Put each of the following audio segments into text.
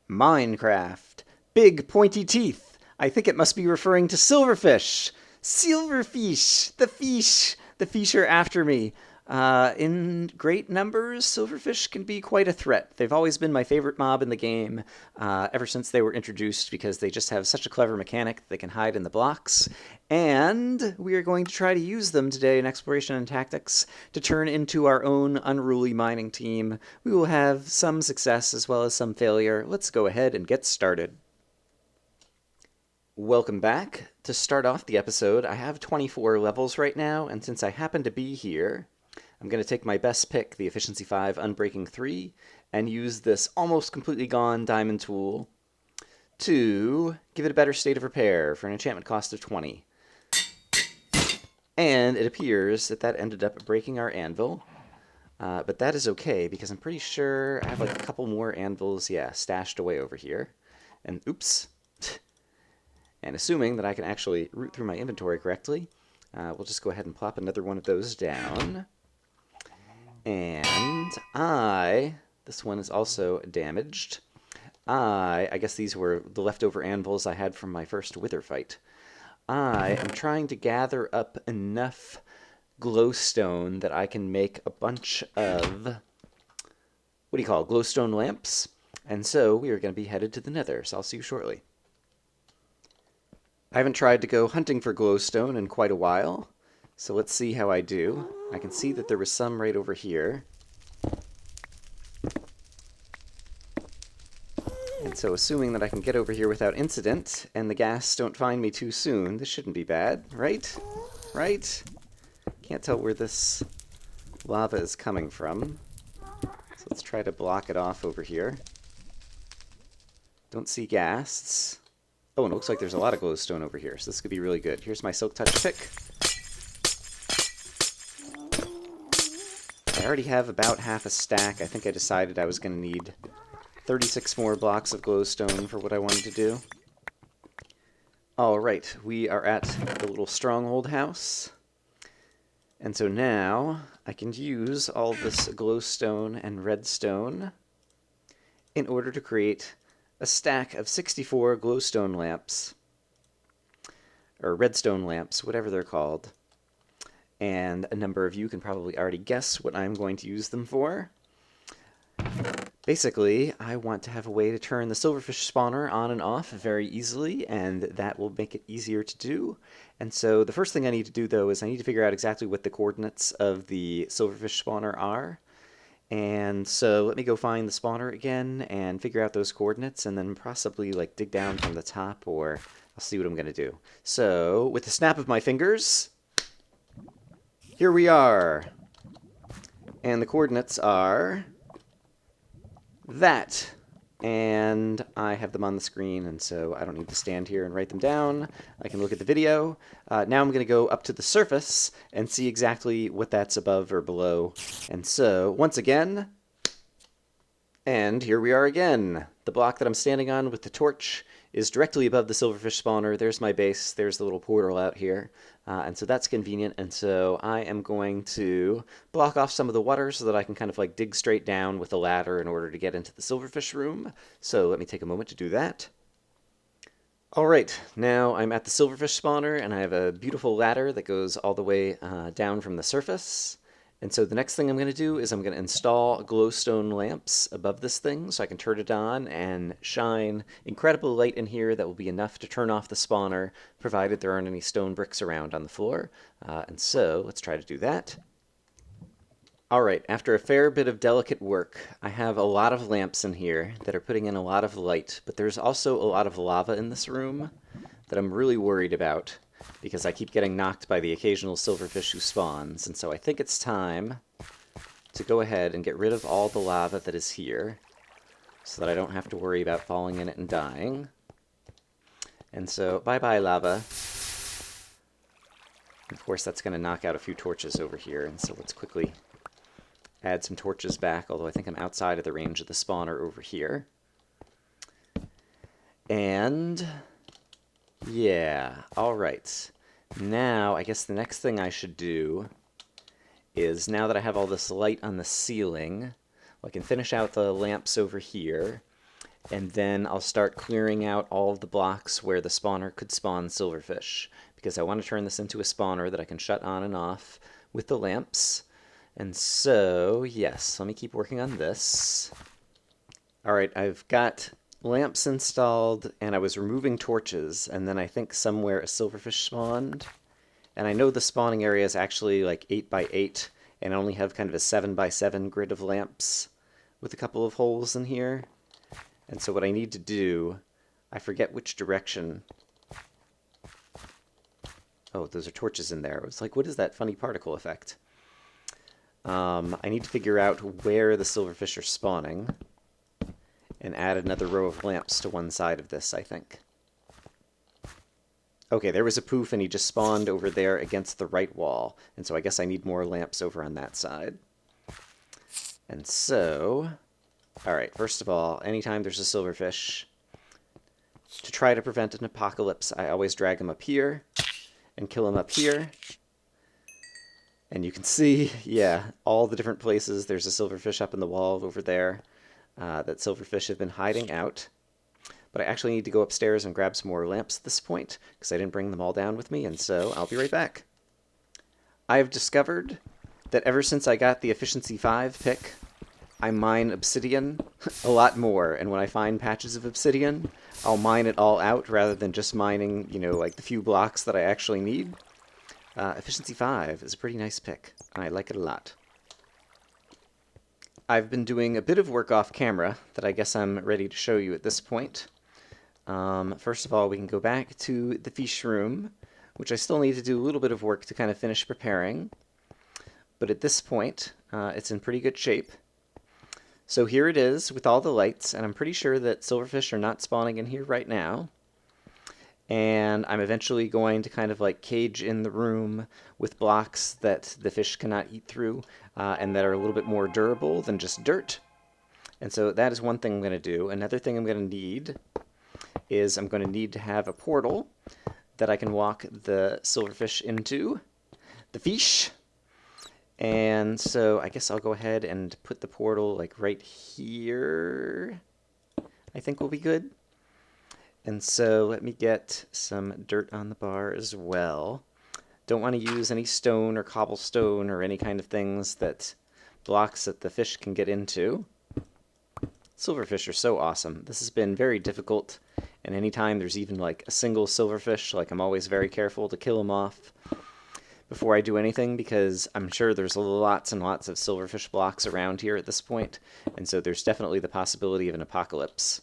Minecraft. Big pointy teeth. I think it must be referring to silverfish. Silverfish. The fish. The fish are after me. In great numbers, silverfish can be quite a threat. They've always been my favorite mob in the game, ever since they were introduced, because they just have such a clever mechanic that they can hide in the blocks. And we are going to try to use them today in Exploration and Tactics to turn into our own Unruly mining team. We will have some success as well as some failure. Let's go ahead and get started. Welcome back. To start off the episode, I have 24 levels right now, and since I happen to be here, I'm going to take my best pick, the Efficiency 5 Unbreaking 3, and use this almost completely gone diamond tool to give it a better state of repair for an enchantment cost of 20. And it appears that that ended up breaking our anvil, but that is okay because I'm pretty sure I have like a couple more anvils, stashed away over here. And oops. And assuming that I can actually root through my inventory correctly, we'll just go ahead and plop another one of those down. And this one is also damaged. I guess these were the leftover anvils I had from my first wither fight. I am trying to gather up enough glowstone that I can make a bunch of, glowstone lamps. And so we are going to be headed to the Nether, so I'll see you shortly. I haven't tried to go hunting for glowstone in quite a while, so let's see how I do. I can see that there was some right over here. And so assuming that I can get over here without incident, and the ghast don't find me too soon, this shouldn't be bad, right? Right? Can't tell where this lava is coming from. So let's try to block it off over here. Don't see ghasts. Oh, and it looks like there's a lot of glowstone over here, so this could be really good. Here's my silk touch pick. I already have about half a stack. I think I decided I was going to need 36 more blocks of glowstone for what I wanted to do. Alright, we are at the little stronghold house. And so now I can use all this glowstone and redstone in order to create a stack of 64 glowstone lamps, or redstone lamps, whatever they're called. And a number of you can probably already guess what I'm going to use them for. Basically, I want to have a way to turn the silverfish spawner on and off very easily, and that will make it easier to do. And so the first thing I need to do, though, is I need to figure out exactly what the coordinates of the silverfish spawner are. And so let me go find the spawner again and figure out those coordinates, and then possibly like dig down from the top, or I'll see what I'm going to do. So with the snap of my fingers, here we are. And the coordinates are that. And I have them on the screen, and so I don't need to stand here and write them down. I can look at the video. Now I'm going to go up to the surface and see exactly what that's above or below. And so, once again, and here we are again. The block that I'm standing on with the torch is directly above the silverfish spawner. There's my base. There's the little portal out here. And so that's convenient. And so I am going to block off some of the water so that I can kind of like dig straight down with a ladder in order to get into the silverfish room. So let me take a moment to do that. All right, now I'm at the silverfish spawner, and I have a beautiful ladder that goes all the way down from the surface. And so the next thing I'm going to do is I'm going to install glowstone lamps above this thing so I can turn it on and shine incredible light in here that will be enough to turn off the spawner, provided there aren't any stone bricks around on the floor. And so let's try to do that. Alright, after a fair bit of delicate work, I have a lot of lamps in here that are putting in a lot of light, but there's also a lot of lava in this room that I'm really worried about, because I keep getting knocked by the occasional silverfish who spawns, and so I think it's time to go ahead and get rid of all the lava that is here, so that I don't have to worry about falling in it and dying. And so, bye-bye lava. Of course, that's going to knock out a few torches over here, and so let's quickly add some torches back, although I think I'm outside of the range of the spawner over here. And yeah, alright. Now, I guess the next thing I should do is, now that I have all this light on the ceiling, I can finish out the lamps over here, And then I'll start clearing out all of the blocks where the spawner could spawn silverfish, because I want to turn this into a spawner that I can shut on and off with the lamps. And so, yes, let me keep working on this. Alright, I've got lamps installed, and I was removing torches, and then I think somewhere a silverfish spawned. And I know the spawning area is actually like 8 by 8, and I only have kind of a 7 by 7 grid of lamps with a couple of holes in here. And so what I need to do, I forget which direction. Oh, those are torches in there. I was like, what is that funny particle effect? I need to figure out where the silverfish are spawning and add another row of lamps to one side of this, I think. Okay, there was a poof and he just spawned over there against the right wall. And so I guess I need more lamps over on that side. And so... Alright, first of all, anytime there's a silverfish, to try to prevent an apocalypse, I always drag him up here and kill him up here. And you can see, yeah, all the different places. There's a silverfish up in the wall over there that silverfish have been hiding out. But I actually need to go upstairs and grab some more lamps at this point, because I didn't bring them all down with me, and so I'll be right back. I've discovered that ever since I got the Efficiency 5 pick, I mine obsidian a lot more, and when I find patches of obsidian, I'll mine it all out rather than just mining, you know, like the few blocks that I actually need. Efficiency 5 is a pretty nice pick, and I like it a lot. I've been doing a bit of work off camera that I guess I'm ready to show you at this point. First of all, we can go back to the feesh room, which I still need to do a little bit of work to kind of finish preparing. But at this point, it's in pretty good shape. So here it is with all the lights, and I'm pretty sure that silverfish are not spawning in here right now. And I'm eventually going to kind of like cage in the room with blocks that the fish cannot eat through, and that are a little bit more durable than just dirt. And so that is one thing I'm going to do. Another thing I'm going to need is I'm going to need to have a portal that I can walk the silverfish into, the feesh. And so I guess I'll go ahead and put the portal like right here. I think will be good. And so let me get some dirt on the bar as well. Don't want to use any stone or cobblestone or any kind of things that blocks that the fish can get into. Silverfish are so awesome. This has been very difficult, and anytime there's even like a single silverfish, like I'm always very careful to kill them off before I do anything, because I'm sure there's lots and lots of silverfish blocks around here at this point, and so there's definitely the possibility of an apocalypse.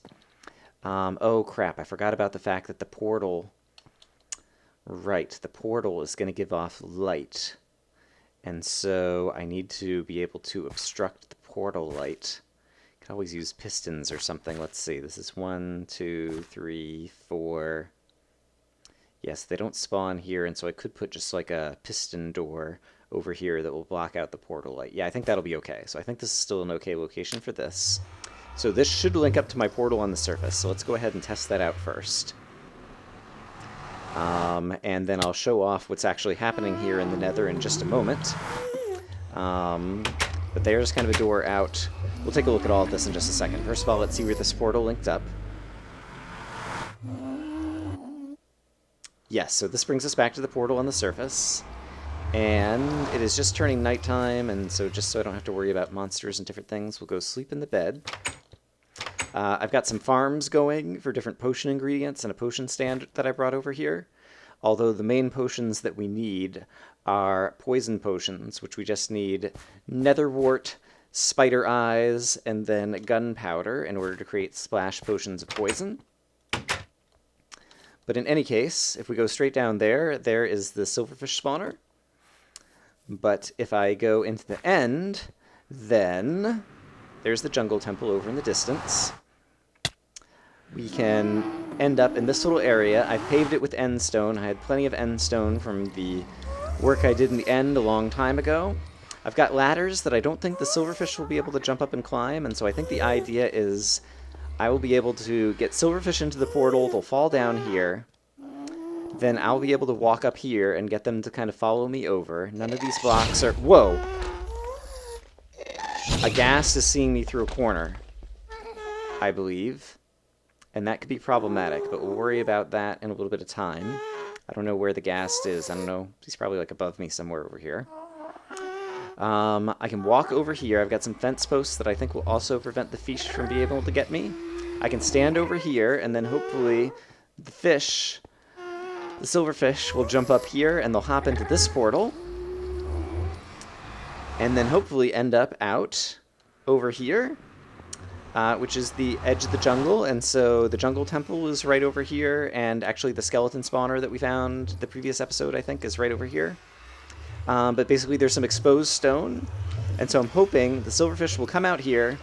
Oh crap, I forgot about the fact that the portal... Right, the portal is going to give off light, and so I need to be able to obstruct the portal light. I can always use pistons or something. Let's see, this is 1, 2, 3, 4... Yes, they don't spawn here, and so I could put just like a piston door over here that will block out the portal light. Yeah, I think that'll be okay. So I think this is still an okay location for this. So this should link up to my portal on the surface, so let's go ahead and test that out first. And then I'll show off what's actually happening here in the Nether in just a moment. But there's kind of a door out. We'll take a look at all of this in just a second. First of all, let's see where this portal linked up. Yes, so this brings us back to the portal on the surface, and it is just turning nighttime, and so just so I don't have to worry about monsters and different things, we'll go sleep in the bed. I've got some farms going for different potion ingredients and a potion stand that I brought over here, although the main potions that we need are poison potions, which we just need netherwort, spider eyes, and then gunpowder in order to create splash potions of poison. But in any case, if we go straight down there, there is the silverfish spawner. But if I go into the end, then there's the jungle temple over in the distance. We can end up in this little area. I paved it with end stone. I had plenty of end stone from the work I did in the end a long time ago. I've got ladders that I don't think the silverfish will be able to jump up and climb, and so I think the idea is I will be able to get silverfish into the portal, they'll fall down here, then I'll be able to walk up here and get them to kind of follow me over. None of these blocks are... Whoa! A ghast is seeing me through a corner, I believe. and that could be problematic, but we'll worry about that in a little bit of time. I don't know where the ghast is. I don't know. He's probably like above me somewhere over here. I can walk over here. I've got some fence posts that I think will also prevent the feesh from being able to get me. I can stand over here, and then hopefully the fish, the silverfish, will jump up here, and they'll hop into this portal. And then hopefully end up out over here, which is the edge of the jungle. And so the jungle temple is right over here, and actually the skeleton spawner that we found the previous episode, I think, is right over here. But basically there's some exposed stone, and so I'm hoping the silverfish will come out here.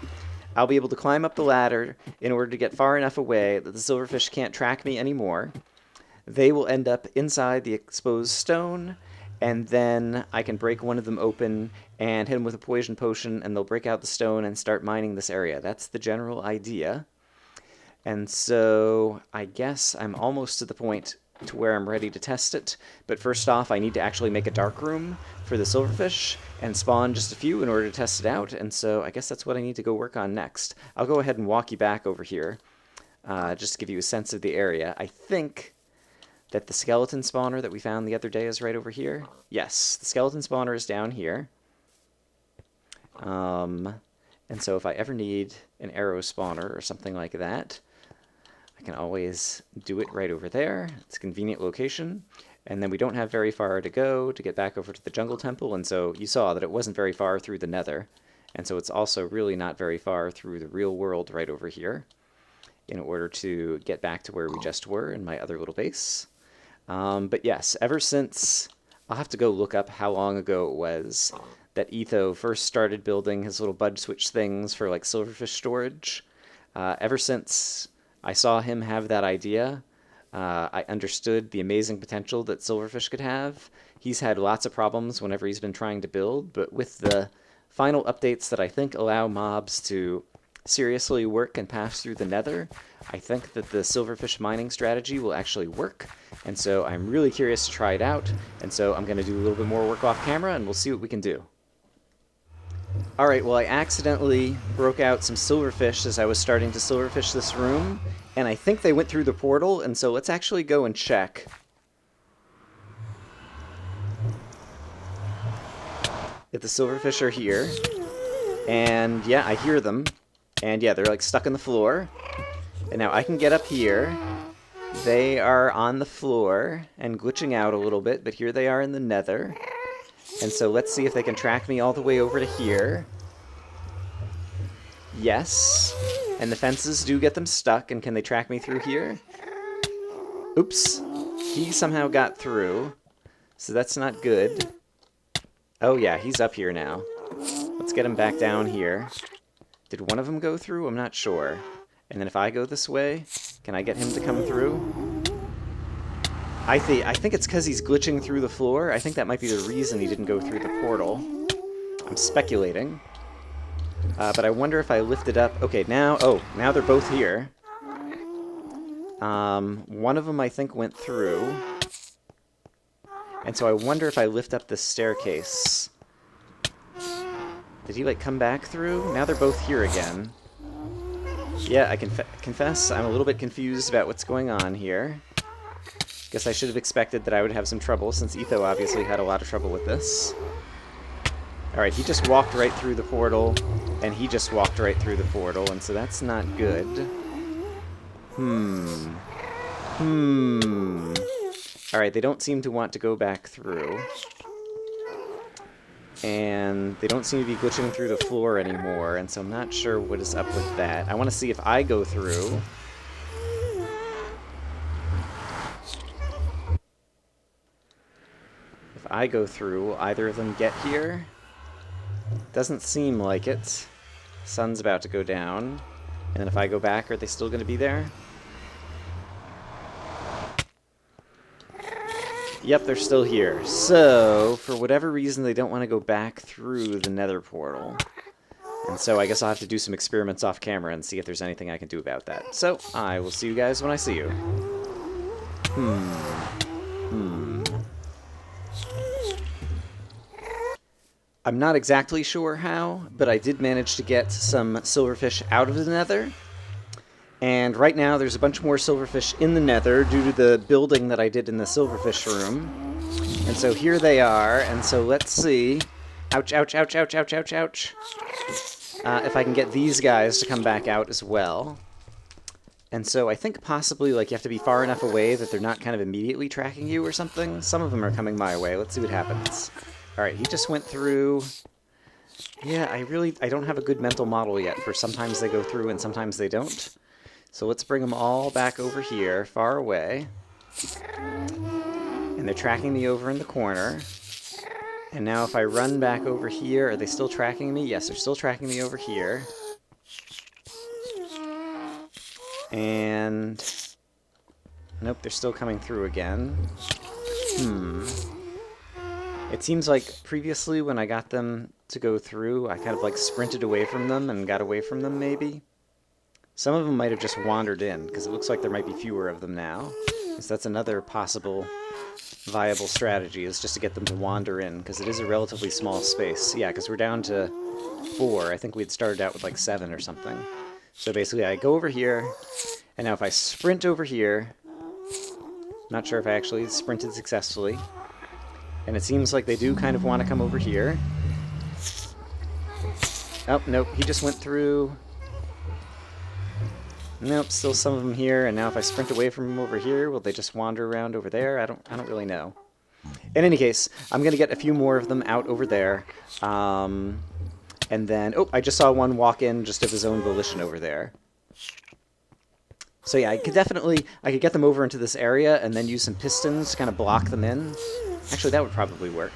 I'll be able to climb up the ladder in order to get far enough away that the silverfish can't track me anymore. They will end up inside the exposed stone, and then I can break one of them open and hit them with a poison potion, and they'll break out the stone and start mining this area. That's the general idea. And so I guess I'm almost to the point to where I'm ready to test it. But first off, I need to actually make a dark room for the silverfish and spawn just a few in order to test it out. And so I guess that's what I need to go work on next. I'll go ahead and walk you back over here, just to give you a sense of the area. I think that the skeleton spawner that we found the other day is right over here. Yes, the skeleton spawner is down here. And so if I ever need an arrow spawner or something like that, I can always do it right over there. It's a convenient location. And then we don't have very far to go to get back over to the jungle temple, and so you saw that it wasn't very far through the Nether. And so it's also really not very far through the real world right over here in order to get back to where we just were in my other little base. But yes, ever since, I'll have to go look up how long ago it was that Etho first started building his little bud switch things for like silverfish storage. Ever since I saw him have that idea, I understood the amazing potential that silverfish could have. He's had lots of problems whenever he's been trying to build, but with the final updates that I think allow mobs to seriously work and pass through the Nether, I think that the silverfish mining strategy will actually work, and so I'm really curious to try it out, and so I'm going to do a little bit more work off camera, and we'll see what we can do. Alright, well I accidentally broke out some silverfish as I was starting to silverfish this room, and I think they went through the portal, and so let's actually go and check. If the silverfish are here, and yeah, I hear them, and yeah, they're like stuck in the floor. And now I can get up here. They are on the floor and glitching out a little bit, but here they are in the Nether. And so let's see if they can track me all the way over to here. Yes. And the fences do get them stuck, and can they track me through here? Oops. He somehow got through, so that's not good. Oh yeah, he's up here now. Let's get him back down here. Did one of them go through? I'm not sure. And then if I go this way, can I get him to come through? I think it's because he's glitching through the floor. I think that might be the reason he didn't go through the portal. I'm speculating. But I wonder if I lift it up. Okay, now they're both here. One of them I think went through. And so I wonder if I lift up this staircase. Did he like come back through? Now they're both here again. Yeah, I confess I'm a little bit confused about what's going on here. Guess I should have expected that I would have some trouble, since Etho obviously had a lot of trouble with this. Alright, he just walked right through the portal, and he just walked right through the portal, and so that's not good. Alright, they don't seem to want to go back through. And they don't seem to be glitching through the floor anymore, and so I'm not sure what is up with that. I want to see if I go through. If I go through, will either of them get here? Doesn't seem like it. Sun's about to go down. And then if I go back, are they still going to be there? Yep, they're still here. So, for whatever reason, they don't want to go back through the Nether portal. And so I guess I'll have to do some experiments off camera and see if there's anything I can do about that. So, I will see you guys when I see you. I'm not exactly sure how, but I did manage to get some silverfish out of the Nether. And right now there's a bunch more silverfish in the Nether due to the building that I did in the silverfish room. And so here they are, and so let's see. Ouch, ouch, ouch, ouch, ouch, ouch, ouch. If I can get these guys to come back out as well. And so I think possibly like you have to be far enough away that they're not kind of immediately tracking you or something. Some of them are coming my way. Let's see what happens. Alright, he just went through. Yeah, I don't have a good mental model yet for sometimes they go through and sometimes they don't. So let's bring them all back over here, far away. And they're tracking me over in the corner. And now if I run back over here, are they still tracking me? Yes, they're still tracking me over here. And... nope, they're still coming through again. It seems like previously when I got them to go through, I kind of like sprinted away from them and got away from them maybe. Some of them might have just wandered in, because it looks like there might be fewer of them now. So that's another possible viable strategy, is just to get them to wander in, because it is a relatively small space. Yeah, because we're down to 4. I think we'd started out with like 7 or something. So basically I go over here, and now if I sprint over here, not sure if I actually sprinted successfully, and it seems like they do kind of want to come over here. Oh, nope, he just went through. Nope, still some of them here, and now if I sprint away from them over here, will they just wander around over there? I don't really know. In any case, I'm going to get a few more of them out over there. And then, oh, I just saw one walk in just of his own volition over there. So yeah, I could get them over into this area and then use some pistons to kind of block them in. Actually, that would probably work.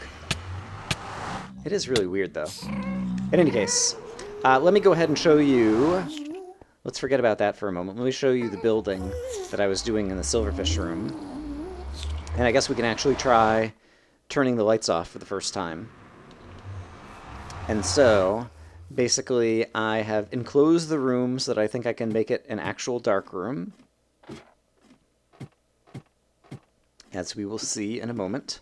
It is really weird, though. In any case, let me go ahead and show you... Let's forget about that for a moment. Let me show you the building that I was doing in the silverfish room. And I guess we can actually try turning the lights off for the first time. And so, basically, I have enclosed the room so that I think I can make it an actual dark room. As we will see in a moment.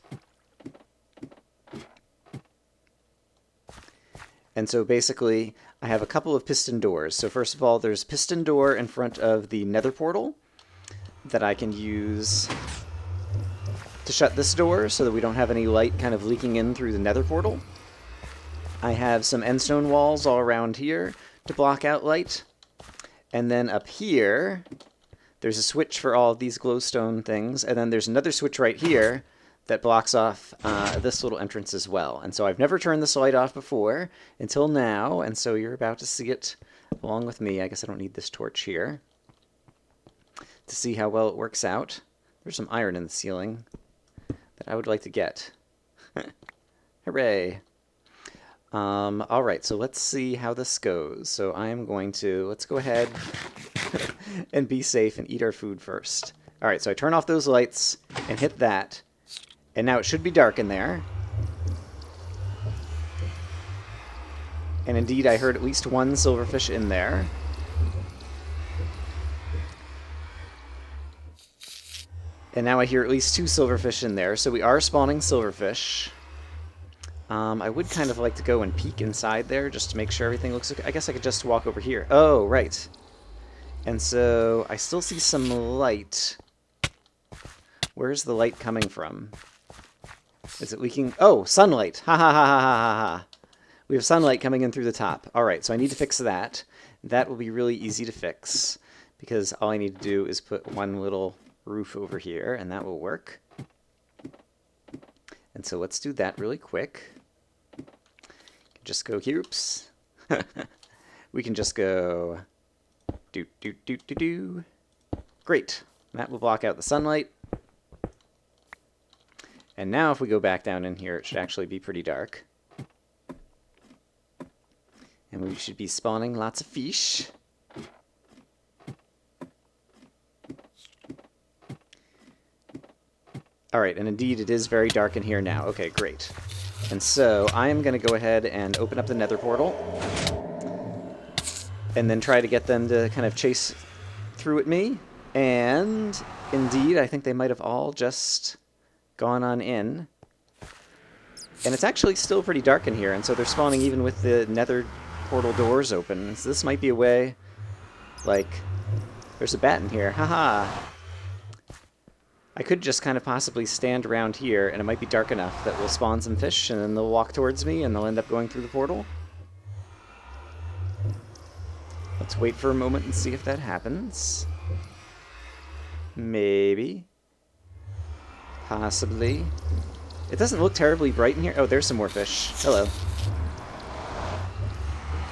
And so basically, I have a couple of piston doors. So first of all, there's a piston door in front of the Nether portal that I can use to shut this door so that we don't have any light kind of leaking in through the Nether portal. I have some endstone walls all around here to block out light. And then up here, there's a switch for all of these glowstone things. And then there's another switch right here that blocks off this little entrance as well. And so I've never turned this light off before until now, and so you're about to see it along with me. I guess I don't need this torch here to see how well it works out. There's some iron in the ceiling that I would like to get. Hooray! Alright, so let's see how this goes. So I'm going to, let's go ahead and be safe and eat our food first. Alright, so I turn off those lights and hit that. And now it should be dark in there. And indeed, I heard at least one silverfish in there. And now I hear at least 2 silverfish in there, so we are spawning silverfish. I would kind of like to go and peek inside there just to make sure everything looks okay. I guess I could just walk over here. Oh, right. And so I still see some light. Where's the light coming from? Is it leaking? Oh, sunlight. Ha ha ha ha ha ha. We have sunlight coming in through the top. All right, so I need to fix that. That will be really easy to fix because all I need to do is put one little roof over here and that will work. And so let's do that really quick. Just go here. Oops. We can just go do do do do do. Great. That will block out the sunlight. And now if we go back down in here, it should actually be pretty dark. And we should be spawning lots of feesh. Alright, and indeed it is very dark in here now. Okay, great. And so I am going to go ahead and open up the Nether portal. And then try to get them to kind of chase through at me. And indeed, I think they might have all just gone on in. And it's actually still pretty dark in here, and so they're spawning even with the Nether portal doors open. So this might be a way, like, There's a bat in here. Haha. I could just kind of possibly stand around here, and it might be dark enough that we'll spawn some fish, and then they'll walk towards me, and they'll end up going through the portal. Let's wait for a moment and see if that happens. Maybe. Possibly. It doesn't look terribly bright in here. Oh, there's some more fish. Hello.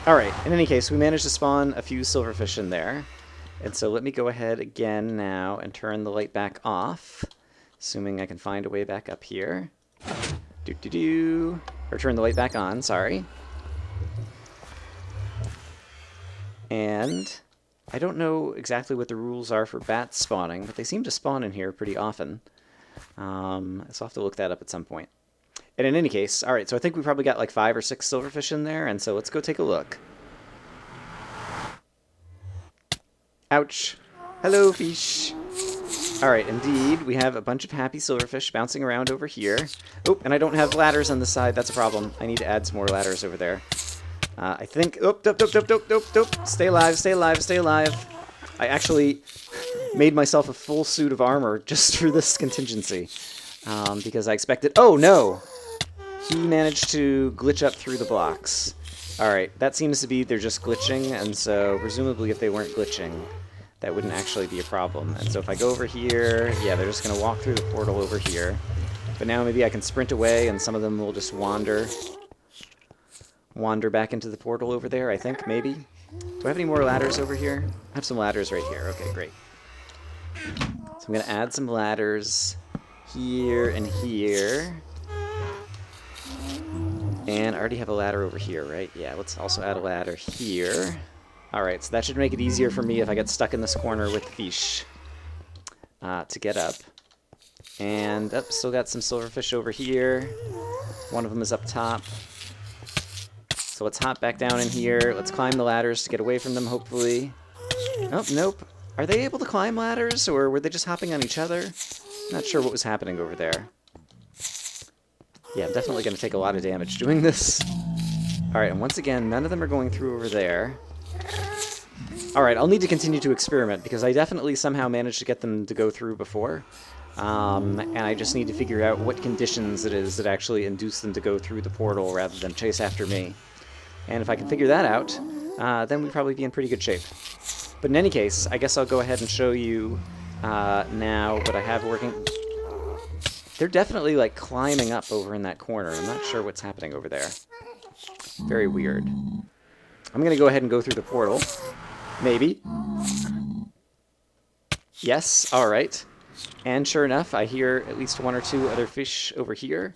Alright, in any case, we managed to spawn a few silverfish in there. And so let me go ahead again now and turn the light back off, assuming I can find a way back up here. Do-do-do. Or turn the light back on, sorry. And I don't know exactly what the rules are for bats spawning, but they seem to spawn in here pretty often. So I'll have to look that up at some point. And in any case, alright, so I think we probably got like 5 or 6 silverfish in there, and so let's go take a look. Ouch. Hello, fish. Alright, indeed, we have a bunch of happy silverfish bouncing around over here. Oh, and I don't have ladders on the side. That's a problem. I need to add some more ladders over there. I think... Oh, dope. Stay alive, stay alive, stay alive. I actually made myself a full suit of armor just for this contingency. Because I expected... Oh, no! He managed to glitch up through the blocks. Alright, that seems to be they're just glitching, and so presumably if they weren't glitching, that wouldn't actually be a problem. And so if I go over here, yeah, they're just going to walk through the portal over here. But now maybe I can sprint away, and some of them will just wander back into the portal over there, I think, maybe. Do I have any more ladders over here? I have some ladders right here. Okay, great. So I'm going to add some ladders here and here. And I already have a ladder over here, right? Yeah, let's also add a ladder here. Alright, so that should make it easier for me if I get stuck in this corner with the fish to get up. And, still got some silverfish over here. One of them is up top. So let's hop back down in here. Let's climb the ladders to get away from them, hopefully. Oh, nope. Are they able to climb ladders, or were they just hopping on each other? Not sure what was happening over there. Yeah, I'm definitely going to take a lot of damage doing this. Alright, and once again, none of them are going through over there. Alright, I'll need to continue to experiment, because I definitely somehow managed to get them to go through before. And I just need to figure out what conditions it is that actually induce them to go through the portal rather than chase after me. And if I can figure that out, then we'd probably be in pretty good shape. But in any case, I guess I'll go ahead and show you now what I have working. They're definitely, like, climbing up over in that corner. I'm not sure what's happening over there. Very weird. I'm going to go ahead and go through the portal. Maybe. Yes, alright. And sure enough, I hear at least 1 or 2 other fish over here.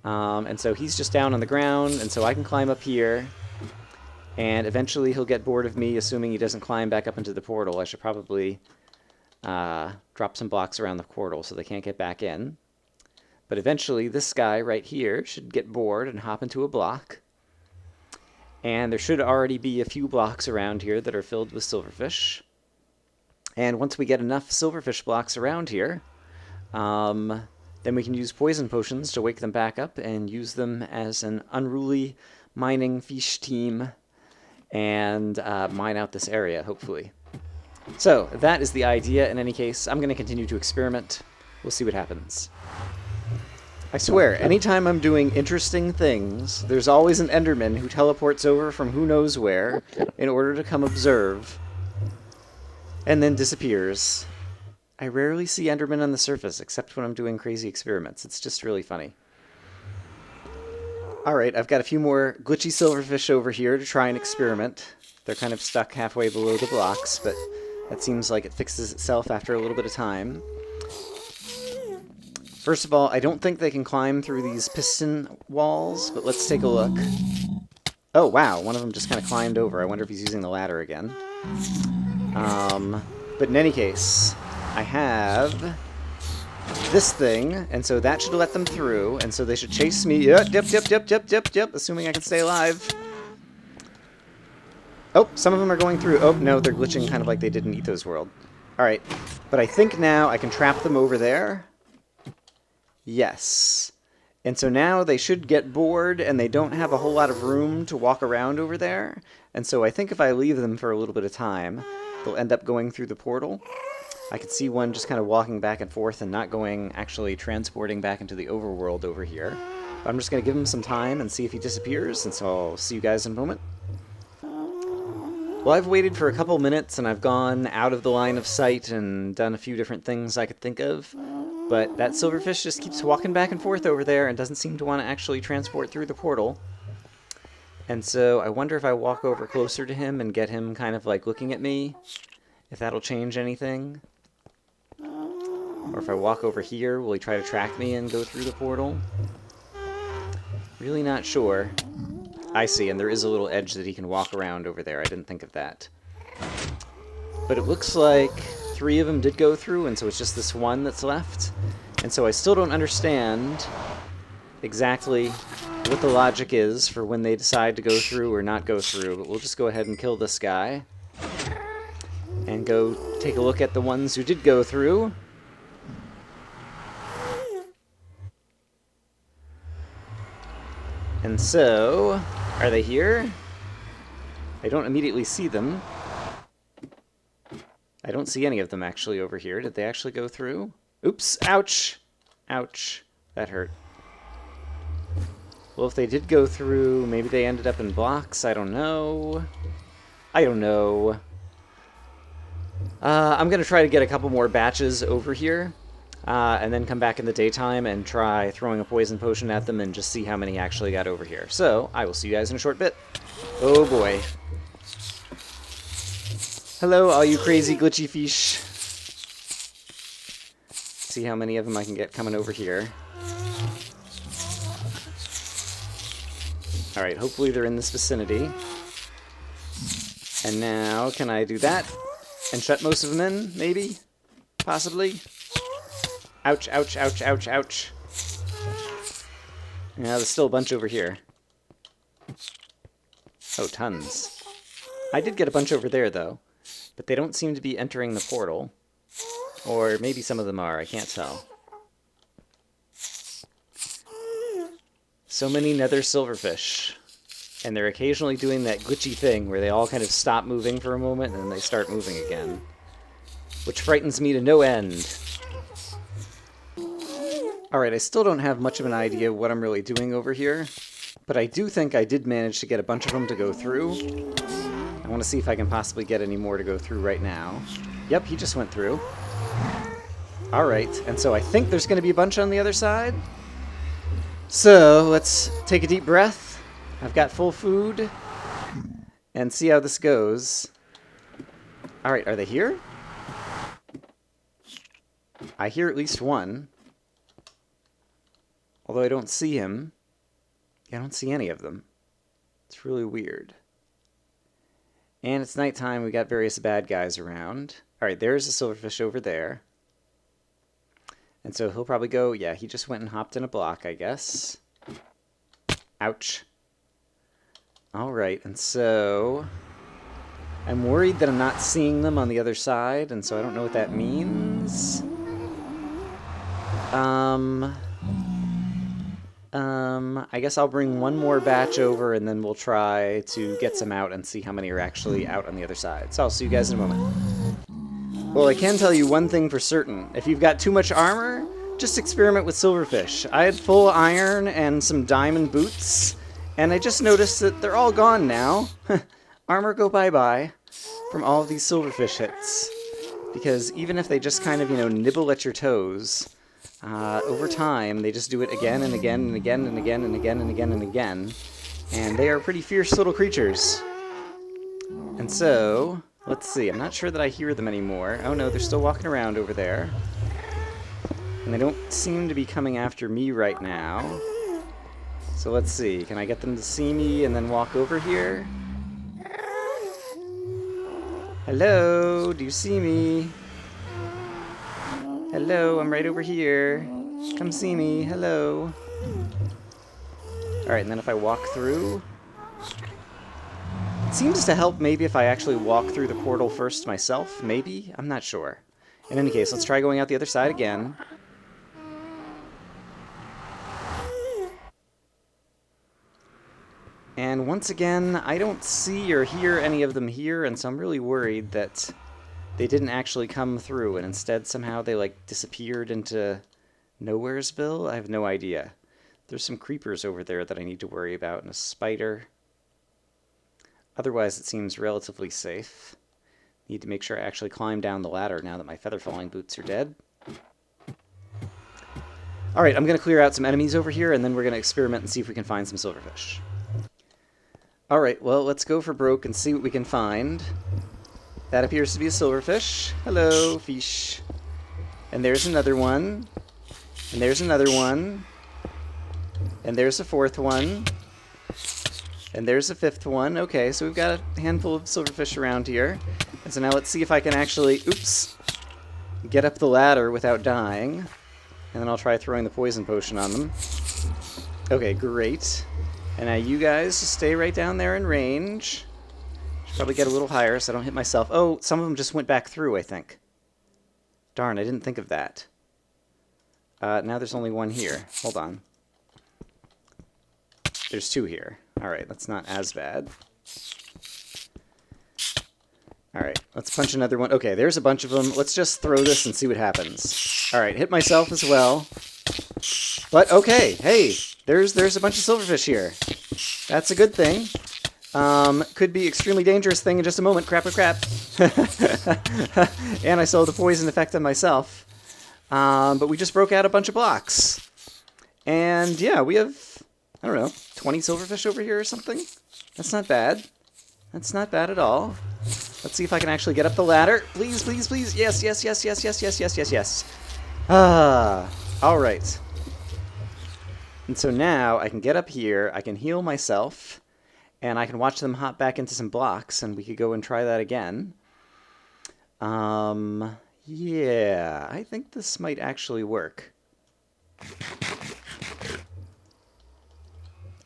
And so he's just down on the ground, and so I can climb up here. And eventually he'll get bored of me, assuming he doesn't climb back up into the portal. I should probably drop some blocks around the portal so they can't get back in. But eventually this guy right here should get bored and hop into a block. And there should already be a few blocks around here that are filled with silverfish. And once we get enough silverfish blocks around here, then we can use poison potions to wake them back up and use them as an unruly mining fish team and mine out this area, hopefully. So, that is the idea. In any case, I'm going to continue to experiment. We'll see what happens. I swear, anytime I'm doing interesting things, there's always an Enderman who teleports over from who knows where in order to come observe, and then disappears. I rarely see Endermen on the surface, except when I'm doing crazy experiments. It's just really funny. Alright, I've got a few more glitchy silverfish over here to try and experiment. They're kind of stuck halfway below the blocks, but that seems like it fixes itself after a little bit of time. First of all, I don't think they can climb through these piston walls, but let's take a look. Oh, wow, one of them just kind of climbed over. I wonder if he's using the ladder again. But in any case, I have this thing, and so that should let them through, and so they should chase me. Yep, assuming I can stay alive. Oh, some of them are going through. Oh, no, they're glitching kind of like they did in Etho's world. Alright, but I think now I can trap them over there. Yes. And so now they should get bored, and they don't have a whole lot of room to walk around over there. And so I think if I leave them for a little bit of time, they'll end up going through the portal. I could see one just kind of walking back and forth and not going, actually transporting back into the overworld over here. But I'm just going to give him some time and see if he disappears, and so I'll see you guys in a moment. Well, I've waited for a couple minutes, and I've gone out of the line of sight and done a few different things I could think of. But that silverfish just keeps walking back and forth over there and doesn't seem to want to actually transport through the portal. And so I wonder if I walk over closer to him and get him kind of like looking at me, if that'll change anything. Or if I walk over here, will he try to track me and go through the portal? Really not sure. I see, and there is a little edge that he can walk around over there. I didn't think of that. But it looks like 3 of them did go through, and so it's just this one that's left. And so I still don't understand exactly what the logic is for when they decide to go through or not go through. But we'll just go ahead and kill this guy. And go take a look at the ones who did go through. And so, are they here? I don't immediately see them. I don't see any of them actually over here. Did they actually go through? Oops, ouch! Ouch, that hurt. Well, if they did go through, maybe they ended up in blocks, I don't know. I don't know. I'm going to try to get a couple more batches over here. And then come back in the daytime and try throwing a poison potion at them and just see how many actually got over here. So, I will see you guys in a short bit. Oh boy. Hello, all you crazy glitchy feesh. See how many of them I can get coming over here. Alright, hopefully they're in this vicinity. And now, can I do that? And shut most of them in, maybe? Possibly? Ouch, ouch, ouch, ouch, ouch. Yeah, there's still a bunch over here. Oh, tons. I did get a bunch over there, though. But they don't seem to be entering the portal. Or maybe some of them are, I can't tell. So many nether silverfish. And they're occasionally doing that glitchy thing where they all kind of stop moving for a moment and then they start moving again. Which frightens me to no end. Alright, I still don't have much of an idea what I'm really doing over here, but I do think I did manage to get a bunch of them to go through. I want to see if I can possibly get any more to go through right now. Yep, he just went through. Alright, and so I think there's going to be a bunch on the other side. So, let's take a deep breath. I've got full food. And see how this goes. Alright, are they here? I hear at least one. Although I don't see him. I don't see any of them. It's really weird. And it's nighttime. We got various bad guys around. Alright, there's a silverfish over there. And so he'll probably go... Yeah, he just went and hopped in a block, I guess. Ouch. Alright, and so... I'm worried that I'm not seeing them on the other side, and so I don't know what that means. I guess I'll bring one more batch over and then we'll try to get some out and see how many are actually out on the other side. So I'll see you guys in a moment. Well, I can tell you one thing for certain. If you've got too much armor, just experiment with silverfish. I had full iron and some diamond boots, and I just noticed that they're all gone now. Armor go bye-bye from all of these silverfish hits. Because even if they just kind of, nibble at your toes... over time, they just do it again and again and again and again and again and again and again. And they are pretty fierce little creatures. And so, let's see. I'm not sure that I hear them anymore. Oh no, they're still walking around over there. And they don't seem to be coming after me right now. So let's see. Can I get them to see me and then walk over here? Hello? Do you see me? Hello, I'm right over here. Come see me. Hello. Alright, and then if I walk through... It seems to help maybe if I actually walk through the portal first myself. Maybe? I'm not sure. In any case, let's try going out the other side again. And once again, I don't see or hear any of them here, and so I'm really worried that they didn't actually come through, and instead somehow they, like, disappeared into Nowheresville? I have no idea. There's some creepers over there that I need to worry about, and a spider. Otherwise, it seems relatively safe. Need to make sure I actually climb down the ladder now that my feather falling boots are dead. Alright, I'm going to clear out some enemies over here, and then we're going to experiment and see if we can find some silverfish. Alright, well, let's go for broke and see what we can find. That appears to be a silverfish. Hello, feesh. And there's another one. And there's another one. And there's a fourth one. And there's a fifth one. Okay, so we've got a handful of silverfish around here. And so now let's see if I can actually, oops, get up the ladder without dying. And then I'll try throwing the poison potion on them. Okay, great. And now you guys just stay right down there in range. Should probably get a little higher so I don't hit myself. Oh, some of them just went back through, I think. Darn, I didn't think of that. Now there's only one here. Hold on. There's two here. Alright, that's not as bad. Alright, let's punch another one. Okay, there's a bunch of them. Let's just throw this and see what happens. Alright, hit myself as well. But, okay, hey, there's a bunch of silverfish here. That's a good thing. Could be extremely dangerous thing in just a moment. Crap. And I saw the poison effect on myself. But we just broke out a bunch of blocks. And, yeah, we have, I don't know, 20 silverfish over here or something? That's not bad. That's not bad at all. Let's see if I can actually get up the ladder. Please, please, please. Yes. Alright. And so now I can get up here, I can heal myself, and I can watch them hop back into some blocks, and we could go and try that again. Yeah, I think this might actually work.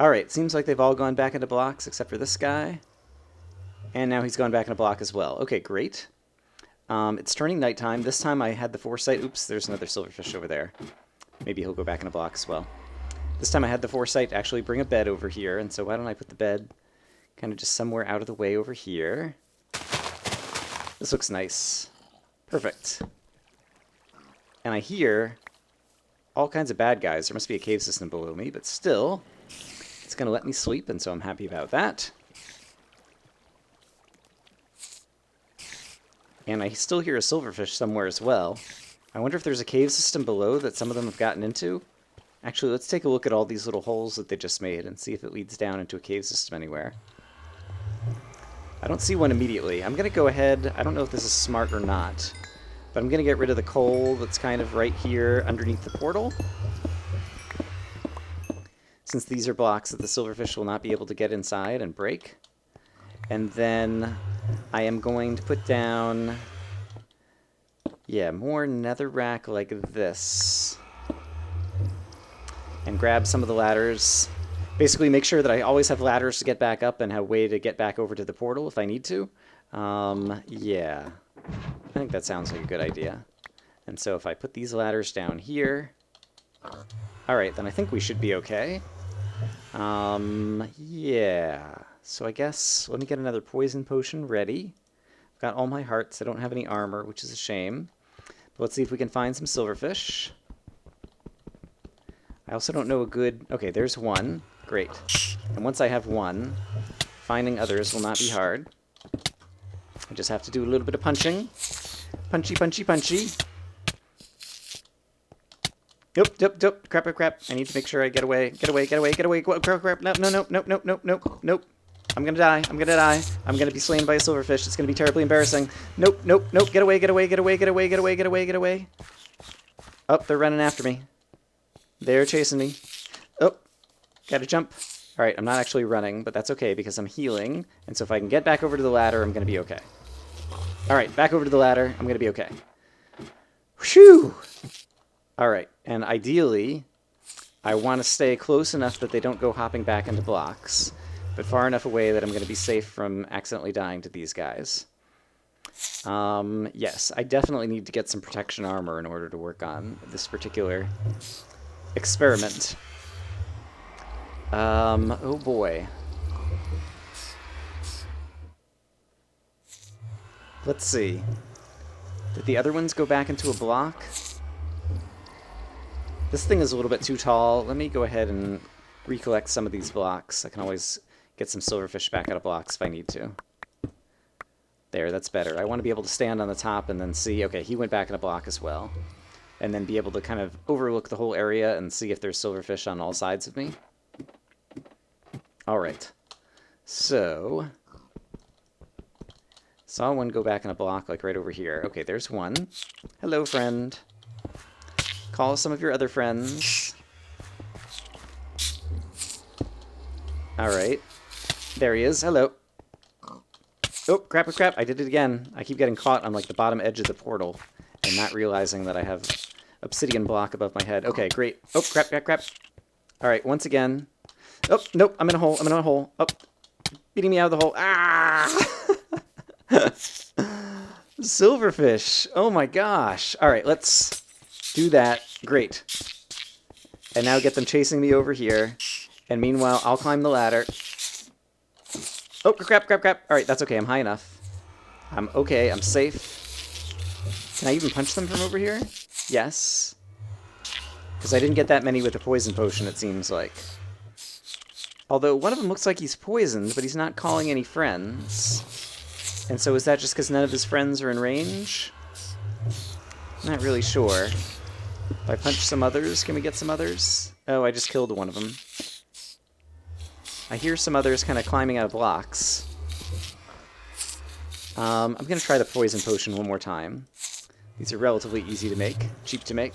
Alright, seems like they've all gone back into blocks, except for this guy. And now he's gone back in a block as well. Okay, great. It's turning nighttime. This time I had the foresight. Oops, there's another silverfish over there. Maybe he'll go back in a block as well. This time I had the foresight to actually bring a bed over here, and so why don't I put the bed kind of just somewhere out of the way over here. This looks nice. Perfect. And I hear all kinds of bad guys. There must be a cave system below me, but still, it's going to let me sleep, and so I'm happy about that. And I still hear a silverfish somewhere as well. I wonder if there's a cave system below that some of them have gotten into. Actually, let's take a look at all these little holes that they just made and see if it leads down into a cave system anywhere. I don't see one immediately. I'm going to go ahead. I don't know if this is smart or not, but I'm going to get rid of the coal that's kind of right here underneath the portal. Since these are blocks that the silverfish will not be able to get inside and break. And then I am going to put down, yeah, more netherrack like this. And grab some of the ladders. Basically make sure that I always have ladders to get back up and have a way to get back over to the portal if I need to. Yeah. I think that sounds like a good idea. And so if I put these ladders down here... Alright, then I think we should be okay. Yeah. So I guess, let me get another poison potion ready. I've got all my hearts. I don't have any armor, which is a shame. But let's see if we can find some silverfish. I also don't know a good... Okay, there's one. Great. And once I have one, finding others will not be hard. I just have to do a little bit of punching. Punchy, punchy, punchy. Nope. Crap. I need to make sure I get away. Get away. Crap. Nope. I'm gonna die. I'm gonna be slain by a silverfish. It's gonna be terribly embarrassing. Nope. Get away. Oh, they're running after me. They're chasing me. Oh, gotta jump. Alright, I'm not actually running, but that's okay because I'm healing. And so if I can get back over to the ladder, I'm gonna be okay. Alright, back over to the ladder. I'm gonna be okay. Whew! Alright, and ideally, I want to stay close enough that they don't go hopping back into blocks, but far enough away that I'm going to be safe from accidentally dying to these guys. Yes, I definitely need to get some protection armor in order to work on this particular experiment. Oh boy. Let's see. Did the other ones go back into a block? This thing is a little bit too tall. Let me go ahead and recollect some of these blocks. I can always get some silverfish back out of blocks if I need to. There, that's better. I want to be able to stand on the top and then see, okay, he went back in a block as well. And then be able to kind of overlook the whole area and see if there's silverfish on all sides of me. Alright. So, saw one go back in a block, like right over here. Okay, there's one. Hello, friend. Call some of your other friends. Alright. There he is. Hello. Oh, crap, crap. I did it again. I keep getting caught on, like, the bottom edge of the portal and not realizing that I have obsidian block above my head. Okay, great. Oh, crap, crap, crap. Alright, once again. Oh, nope, I'm in a hole. I'm in a hole. Oh, beating me out of the hole. Ah! Silverfish. Oh my gosh. Alright, let's do that. Great. And now get them chasing me over here. And meanwhile, I'll climb the ladder. Oh, crap, crap, crap. Alright, that's okay. I'm high enough. I'm okay. I'm safe. Can I even punch them from over here? Yes. Because I didn't get that many with the poison potion, it seems like. Although, one of them looks like he's poisoned, but he's not calling any friends. And so is that just because none of his friends are in range? Not really sure. If I punch some others, can we get some others? Oh, I just killed one of them. I hear some others kind of climbing out of blocks. I'm going to try the poison potion one more time. These are relatively easy to make, cheap to make.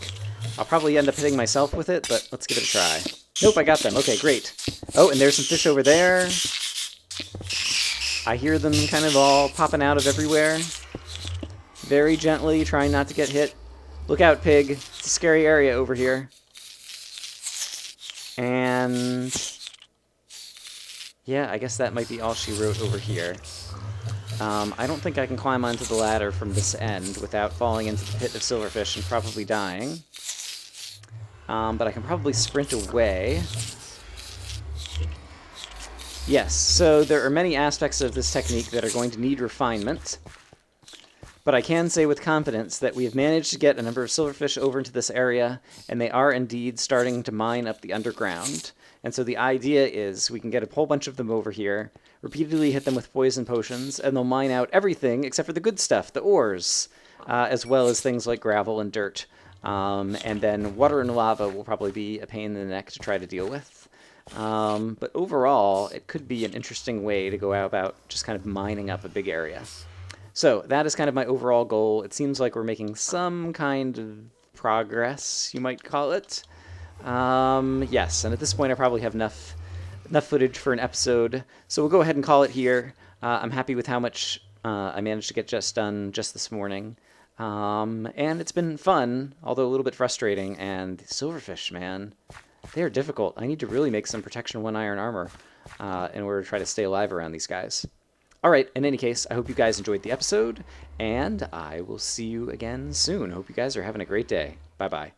I'll probably end up hitting myself with it, but let's give it a try. Nope, I got them. Okay, great. Oh, and there's some fish over there. I hear them kind of all popping out of everywhere. Very gently, trying not to get hit. Look out, pig. It's a scary area over here. And yeah, I guess that might be all she wrote over here. I don't think I can climb onto the ladder from this end without falling into the pit of silverfish and probably dying. But I can probably sprint away. Yes, so there are many aspects of this technique that are going to need refinement. But I can say with confidence that we have managed to get a number of silverfish over into this area, and they are indeed starting to mine up the underground. And so the idea is we can get a whole bunch of them over here, repeatedly hit them with poison potions, and they'll mine out everything except for the good stuff, the ores, as well as things like gravel and dirt. And then water and lava will probably be a pain in the neck to try to deal with. But overall, it could be an interesting way to go about just kind of mining up a big area. So that is kind of my overall goal. It seems like we're making some kind of progress, you might call it. Yes, and at this point I probably have enough footage for an episode, so we'll go ahead and call it here. I'm happy with how much I managed to get just done just this morning. And it's been fun, although a little bit frustrating, and silverfish, man, they are difficult. I need to really make some Protection 1 iron armor in order to try to stay alive around these guys. Alright, in any case, I hope you guys enjoyed the episode, and I will see you again soon. Hope you guys are having a great day. Bye-bye.